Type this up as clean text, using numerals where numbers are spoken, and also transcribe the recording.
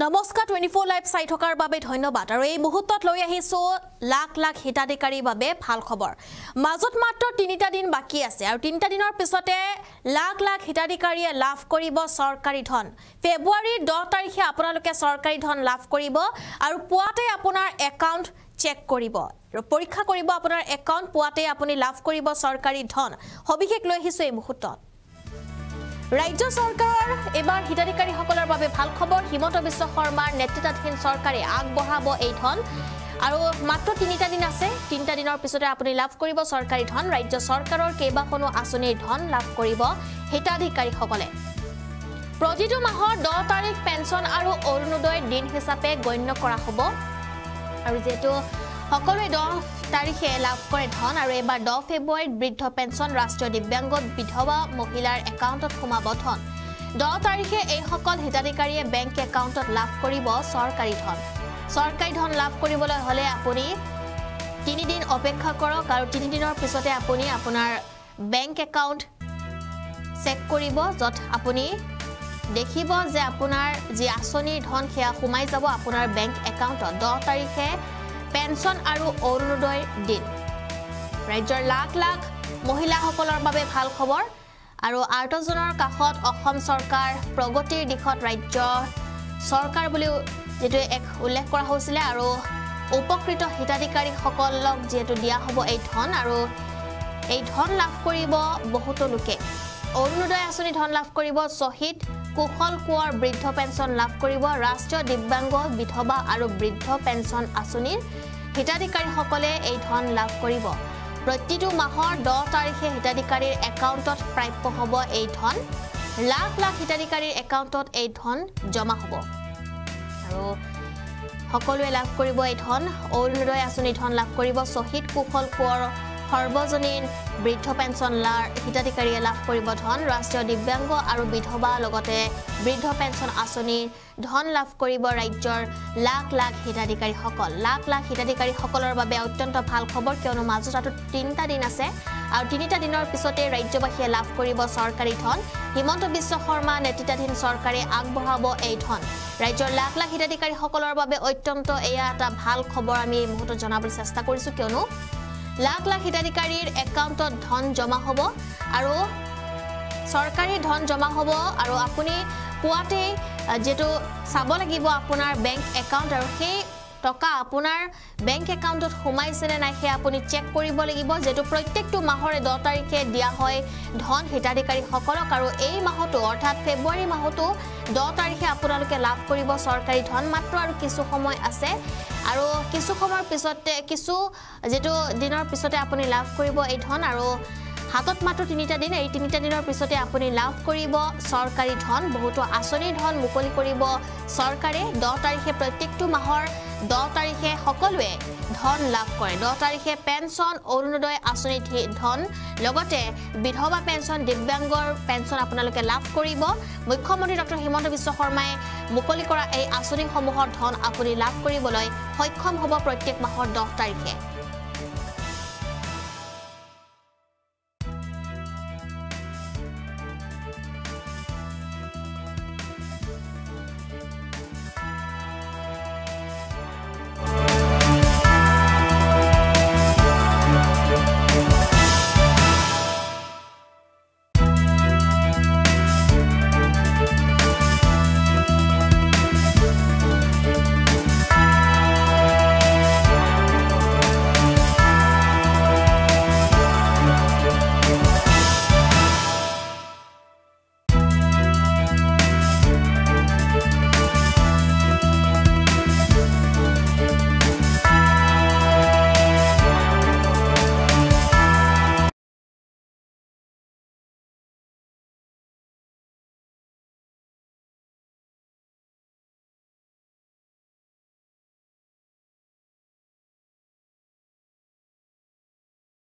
নমস্কাৰ 24 লাইভ চাই থকাৰ বাবে ধন্যবাদ আৰু এই মুহূৰ্তত লৈ আহিছো লাখ লাখ হিতাধিকাৰীৰ বাবে ভাল খবৰ মাজত মাত্ৰ 3টা দিন বাকি আছে আৰু 3টা দিনৰ পিছতে লাখ লাখ হিতাধিকাৰীয়ে লাভ কৰিব চৰকাৰী ধন ফেব্ৰুৱাৰীৰ 10 তাৰিখে আপোনালোকে চৰকাৰী ধন লাভ কৰিব আৰু পুৱাতে আপোনাৰ একাউণ্ট চেক কৰিব আৰু পৰীক্ষা কৰিব আপোনাৰ একাউণ্ট পুৱাতে আপুনি লাভ কৰিব চৰকাৰী ধন হবিশেষ লৈ আহিছো এই মুহূৰ্তত ৰাজ্য চৰকাৰৰ এবাৰ হিতাধিকাৰীসকলৰ বাবে ভাল খবৰ হিমন্ত বিশ্ব শৰ্মাৰ নেতৃত্বাধীন চৰকাৰে আগবঢ়াব এই ধন আৰু মাত্ৰ 3টা দিন আছে 3টা দিনৰ পিছতে আপুনি লাভ কৰিব চৰকাৰী ধন ৰাজ্য চৰকাৰৰ কেইবাখনো আঁচনিৰ ধন লাভ কৰিব হিতাধিকাৰীসকলে প্ৰতিটো মাহৰ 10 তাৰিখ পেঞ্চন আৰু অৰুণোদয় দিন হিচাপে গণ্য কৰা হ'ব আৰু যেটো সকলোৱে 10 তাৰিখে লাভ কৰে ধন আৰু এবাৰ 10 ফেব্ৰুৱাৰীত বৃদ্ধ পেঞ্চন ৰাষ্ট্ৰীয় দিব্যাংগ বিধৱা মহিলাৰ একাউণ্টত সোমাব ধন 10 তাৰিখে এই সকল হিতাধিকাৰীয়ে বেংক একাউণ্টত লাভ কৰিব চৰকাৰী ধন লাভ কৰিবলৈ হলে আপুনি 3 দিন অপেক্ষা কৰক আৰু 3 দিনৰ পিছতে আপুনি আপোনাৰ বেংক একাউণ্ট চেক কৰিব যত আপুনি দেখিব যে আপোনাৰ যি আঁচনিৰ ধন সেয়া সোমাই যাব আপোনাৰ বেংক একাউণ্টত 10 তাৰিখে পেঞ্চন আৰু অৰুণোদয় দিন ৰাজ্যৰ লাখ লাখ মহিলাসকলৰ বাবে ভাল খবৰ আৰু আৰ্তজনৰ কাষত অসম চৰকাৰ প্ৰগতিৰ দিশত ৰাজ্য চৰকাৰ বুলি যেটো এক উল্লেখ কৰা হৈছিল আৰু উপকৃত হিতাধিকাৰীসকলক যেটো দিয়া হ'ব এই ধন আৰু এই ধন লাভ কৰিব বহুতো লোকে অৰুণোদয় আঁচনি ধন লাভ কৰিব শহীদ কুশল কোঁৱৰ বৃদ্ধ পেঞ্চন লাভ কৰিব ৰাষ্ট্ৰীয় দিব্যাংগ বিধৱা আৰু বৃদ্ধ পেঞ্চন আঁচনিৰ হিতাধিকাৰীসকলে এই ধন লাভ কৰিব প্ৰতিটো মাহৰ 10 তাৰিখে হিতাধিকাৰীৰ একাউণ্টত প্ৰাপ্য হ'ব এই ধন লাখ লাখ হিতাধিকাৰীৰ একাউণ্টত এই ধন জমা হ'ব আৰু সকলোৱে লাভ কৰিব এই ধন অৰুণোদয় আঁচনি ধন লাভ কৰিব শহীদ কুশল কোঁৱৰ সৰ্বজনীন বৃদ্ধ পেঞ্চন হিতাধিকাৰীয়ে লাভ কৰিব ধন ৰাষ্ট্ৰীয় দিব্যাংগ আৰু বিধৱা লগতে বৃদ্ধ পেঞ্চন আঁচনিৰ ধন লাভ কৰিব ৰাজ্যৰ লাখ লাখ হিতাধিকাৰীসকলৰ বাবে অত্যন্ত ভাল খবৰ কিয়নো মাজত আৰু 3টা দিন আছে আৰু 3টা দিনৰ পিছতে ৰাজ্যবাসীয়ে লাভ কৰিব চৰকাৰী ধন হিমন্ত বিশ্ব শৰ্মা নেতৃত্বাধীন চৰকাৰে আগবঢ়াব এই ধন ৰাজ্যৰ লাখ লাখ হিতাধিকাৰীসকলৰ বাবে অত্যন্ত এয়া এটা ভাল খবৰ আমি এই মুহূৰ্তত জনাবলৈ চেষ্টা কৰিছো কিয়নো লাখ লাখ হিতাধিকাৰীৰ একাউণ্টত ধন জমা হ'ব আৰু চৰকাৰী ধন জমা হ'ব আৰু আপুনি পুৱাতে যেটো চাব লাগিব আপোনাৰ বেংক একাউণ্ট আৰু সেই টকা আপোনাৰ বেংক একাউণ্টত সোমাইছে নে নাই হে আপুনি চেক কৰিব লাগিব যেটো প্ৰত্যেকটো মাহৰে 10 তাৰিখে দিয়া হয় ধন হিতাধিকাৰীসকলক আৰু এই মাহটো অৰ্থাৎ ফেব্ৰুৱাৰী মাহটো 10 তাৰিখে আপোনালোকে লাভ কৰিব চৰকাৰী ধন মাত্ৰ আৰু কিছু সময় আছে আৰু কিছু সময়ৰ পিছতে কিছু যেটো দিনৰ পিছতে আপুনি লাভ কৰিব এই ধন আৰু হাতত মাত্ৰ 3টা দিন এই 3টা দিনৰ পিছতে আপুনি লাভ কৰিব চৰকাৰী ধন বহুতো আঁচনিৰ ধন মুকলি কৰিব চৰকাৰে 10 তাৰিখে প্ৰত্যেকটো মাহৰ 10 তাৰিখে সকলোৱে ধন লাভ কৰে 10 তাৰিখে পেঞ্চন অৰুণোদয় আঁচনি ধন লগতে বিধৱা পেঞ্চন দিব্যাংগৰ পেঞ্চন আপোনালোকে লাভ কৰিব মুখ্যমন্ত্ৰী ডক্টৰ হিমন্ত বিশ্ব শৰ্মাই মুকলি কৰা এই আঁচনিসমূহৰ ধন আপুনি লাভ কৰিবলৈ সক্ষম হ'ব প্ৰত্যেক মাহৰ 10 তাৰিখে